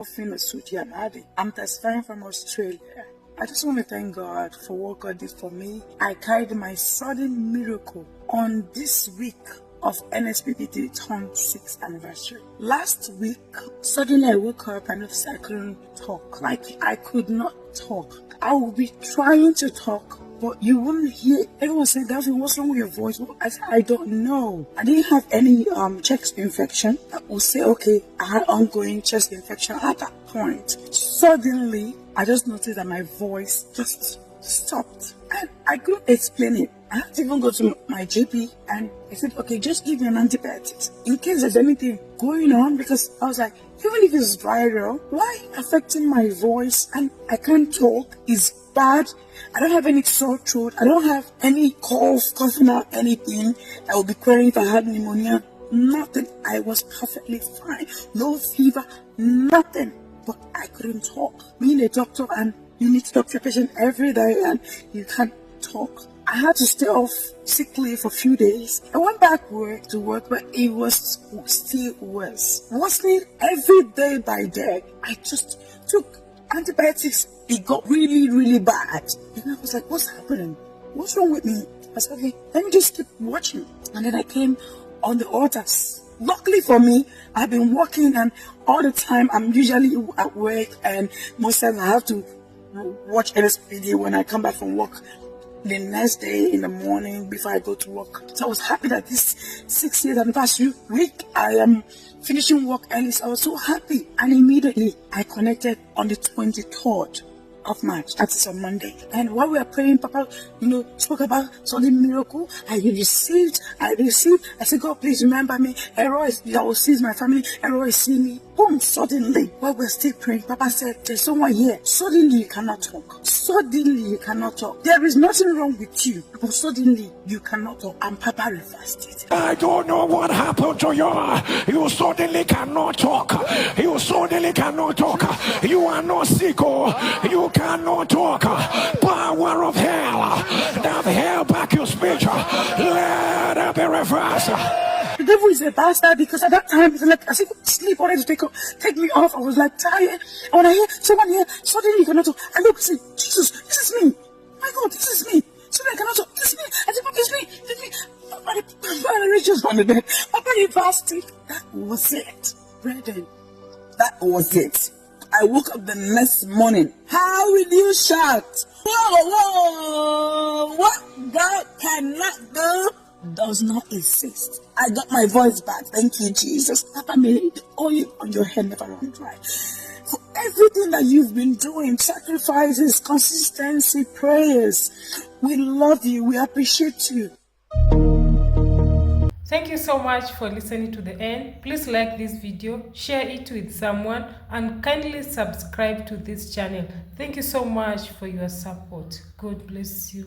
I'm testifying from Australia. I just want to thank God for what God did for me. I carried my sudden miracle on this week of Nsppd turn 6th anniversary. Last week, suddenly I woke up and noticed I couldn't talk. Like I could not talk. I would be trying to talk, but you wouldn't hear. Everyone said, Daphne, what's wrong with your voice? I said, I don't know. I didn't have any chest infection. I would say, okay, I had ongoing chest infection at that point. Suddenly, I just noticed that my voice just stopped. And I couldn't explain it. I had to even go to my GP and I said, okay, just give me an antibiotics in case there's anything going on, because I was like, even if it's viral, why affecting my voice and I can't talk is bad. I don't have any sore throat. I don't have any coughing or anything. I would be crying if I had pneumonia. Nothing. I was perfectly fine. No fever, nothing. But I couldn't talk. Being a doctor and you need to talk to your patient every day and you can't talk. I had to stay off sick leave for a few days. I went back to work, but it was still worse. Worsening every day by day. I just took antibiotics. It got really, really bad. And I was like, what's happening? What's wrong with me? I said, okay, let me just keep watching. And then I came on the altars. Luckily for me, I've been working and all the time I'm usually at work, and most times I have to watch Nsppd when I come back from work the next day in the morning before I go to work. So I was happy that this 6 years anniversary week I am finishing work early. So I was so happy, and immediately I connected on the 23rd of March. That is on Monday. And while we were praying, Papa, spoke about something miracle. I received. I said, God, please remember me. That will seize my family. Errol see me. Boom, suddenly, while we're still praying, Papa said, there's someone here. Suddenly you cannot talk. Suddenly you cannot talk. There is nothing wrong with you, but suddenly you canned talk. And Papa reversed it. I don't know what happened to you. You suddenly cannot talk. You suddenly cannot talk. You are not sick. You cannot talk. Power of hell that held back your speech, let it be reversed. The devil is a bastard, because at that time it's like as if sleep wanted to take me off. I was like tired. And when I hear someone here, suddenly you cannot talk. I look and say, Jesus, this is me. My God, this is me. Suddenly I cannot talk. This is me. I said, it's me. It's me. I just on the bed. Papa, you fasted. That was it. Brethren, that was it. I woke up the next morning. How will you shout? Whoa, what God cannot do does not exist. I got my voice back. Thank you, Jesus. Papa, may the oil on your head never run dry. For everything that you've been doing, sacrifices, consistency, prayers, we love you. We appreciate you. Thank you so much for listening to the end. Please like this video, share it with someone, and kindly subscribe to this channel. Thank you so much for your support. God bless you.